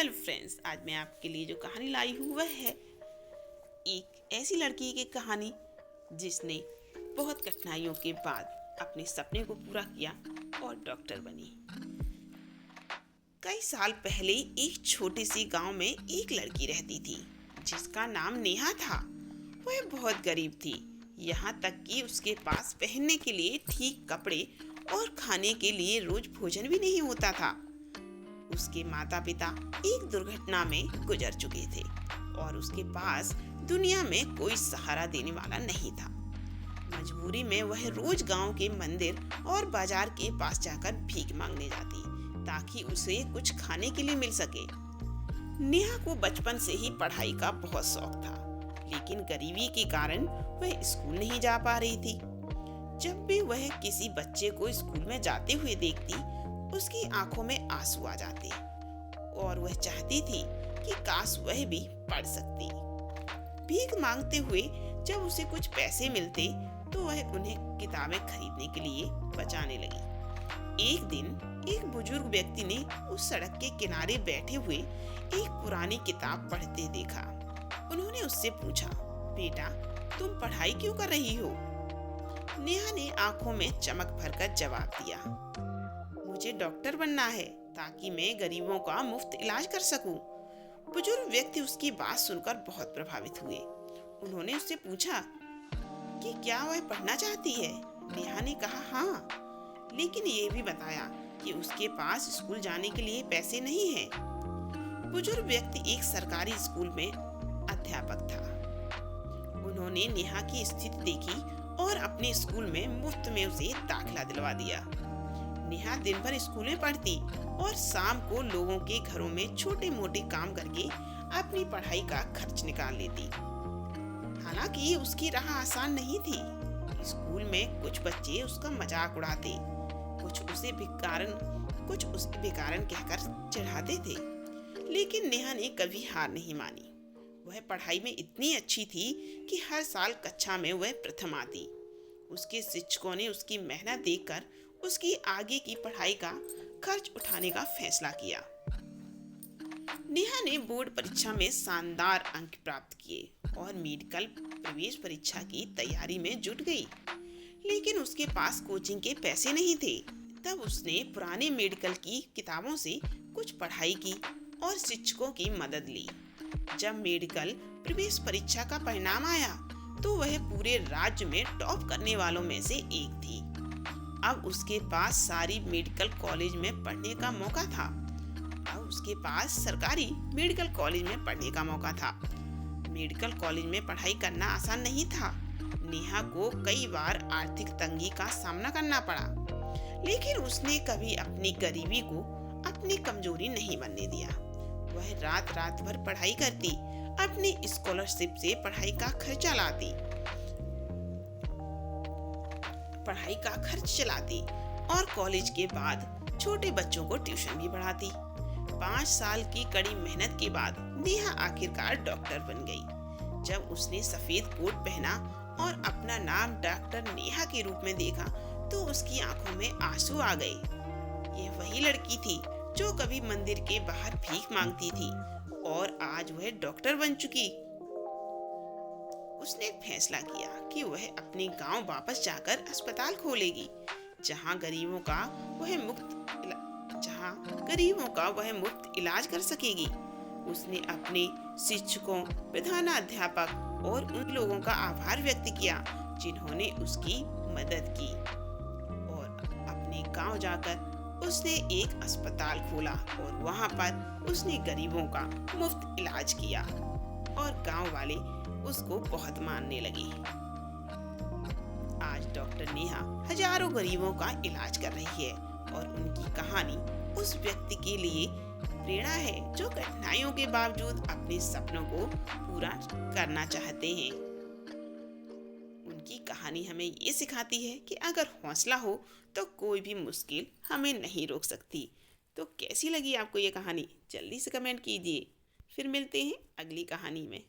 Hello friends, आज मैं आपके लिए जो कहानी लाई हूँ वह है एक ऐसी लड़की की कहानी जिसने बहुत कठिनाइयों के बाद अपने सपने को पूरा किया और डॉक्टर बनी। कई साल पहले एक छोटे सी गांव में एक लड़की रहती थी जिसका नाम नेहा था। वह बहुत गरीब थी, यहाँ तक कि उसके पास पहनने के लिए ठीक कपड़े और खाने के लिए रोज भोजन भी नहीं होता था। उसके माता पिता एक दुर्घटना में गुजर चुके थे और उसके पास दुनिया में कोई सहारा देने वाला नहीं था। मजबूरी में वह रोज गांव के मंदिर और बाजार के पास जाकर भीख मांगने जाती ताकि उसे कुछ खाने के लिए मिल सके। नेहा को बचपन से ही पढ़ाई का बहुत शौक था, लेकिन गरीबी के कारण वह स्कूल नहीं जा पा रही थी। जब भी वह किसी बच्चे को स्कूल में जाते हुए देखती, उसकी आंखों में आंसू आ जाते और वह चाहती थी कि काश वह भी पढ़ सकती। भीख मांगते हुए जब उसे कुछ पैसे मिलते तो वह उन्हें किताबें खरीदने के लिए बचाने लगी। एक दिन एक बुजुर्ग व्यक्ति ने उस सड़क के किनारे बैठे हुए एक पुरानी किताब पढ़ते देखा। उन्होंने उससे पूछा, बेटा, तुम पढ़ाई क्यों कर रही हो? नेहा ने आंखों में चमक भरकर जवाब दिया, मुझे डॉक्टर बनना है ताकि मैं गरीबों का मुफ्त इलाज कर सकूं। बुजुर्ग व्यक्ति उसकी बात सुनकर बहुत प्रभावित हुए। उन्होंने उससे पूछा कि क्या वह पढ़ना चाहती है? नेहा ने कहा हाँ, लेकिन ये भी बताया कि उसके पास स्कूल जाने के लिए पैसे नहीं हैं। बुजुर्ग व्यक्ति एक सरकारी स्कूल में अध्यापक था। उन्होंने नेहा की स्थिति देखी और अपने स्कूल में मुफ्त में उसे दाखिला दिलवा दिया। नेहा दिन भर स्कूल में पढ़ती और शाम को लोगों के घरों में छोटे मोटे काम करके अपनी पढ़ाई का खर्च निकाल लेती। हालांकि उसकी राह आसान नहीं थी। स्कूल में कुछ बच्चे उसका मजाक उड़ाते, कुछ उसे बेकारन कहकर चिढ़ाते थे, लेकिन नेहा ने कभी हार नहीं मानी। वह पढ़ाई में इतनी अच्छी थी कि हर साल कक्षा में वह प्रथम आती। उसके शिक्षकों ने उसकी मेहनत देखकर उसकी आगे की पढ़ाई का खर्च उठाने का फैसला किया। नेहा ने बोर्ड परीक्षा में शानदार अंक प्राप्त किए और मेडिकल प्रवेश परीक्षा की तैयारी में जुट गई, लेकिन उसके पास कोचिंग के पैसे नहीं थे। तब उसने पुराने मेडिकल की किताबों से कुछ पढ़ाई की और शिक्षकों की मदद ली। जब मेडिकल प्रवेश परीक्षा का परिणाम आया तो वह पूरे राज्य में टॉप करने वालों में से एक थी। अब उसके पास सारी मेडिकल कॉलेज में पढ़ने का मौका था। अब उसके पास सरकारी मेडिकल कॉलेज में पढ़ने का मौका था। मेडिकल कॉलेज में पढ़ाई करना आसान नहीं था। नेहा को कई बार आर्थिक तंगी का सामना करना पड़ा, लेकिन उसने कभी अपनी गरीबी को अपनी कमजोरी नहीं बनने दिया। वह रात रात भर पढ़ाई करती, अपनी स्कॉलरशिप से पढ़ाई का खर्च चलाती और कॉलेज के बाद छोटे बच्चों को ट्यूशन भी पढ़ाती। 5 साल की कड़ी मेहनत के बाद नेहा आखिरकार डॉक्टर बन गई। जब उसने सफेद कोट पहना और अपना नाम डॉक्टर नेहा के रूप में देखा तो उसकी आंखों में आंसू आ गए। यह वही लड़की थी जो कभी मंदिर के बाहर भीख मांगती थी और आज वह डॉक्टर बन चुकी। उसने फैसला किया कि वह अपने गांव वापस जाकर अस्पताल खोलेगी, जहां गरीबों का वह मुफ्त इलाज कर सकेगी। उसने अपने शिक्षकों, प्रधानाध्यापक और उन लोगों का आभार व्यक्त किया जिन्होंने उसकी मदद की, और अपने गांव जाकर उसने एक अस्पताल खोला और वहां पर उसने गरीबों का मुफ्त इलाज किया और गांव वाले उसको बहुत मानने लगे। आज डॉक्टर नेहा हजारों गरीबों का इलाज कर रही है और उनकी कहानी उस व्यक्ति के लिए प्रेरणा है जो कठिनाइयों के बावजूद अपने सपनों को पूरा करना चाहते हैं। उनकी कहानी हमें ये सिखाती है कि अगर हौसला हो तो कोई भी मुश्किल हमें नहीं रोक सकती। तो कैसी लगी आपको ये कहानी? जल्दी से कमेंट कीजिए। फिर मिलते हैं अगली कहानी में।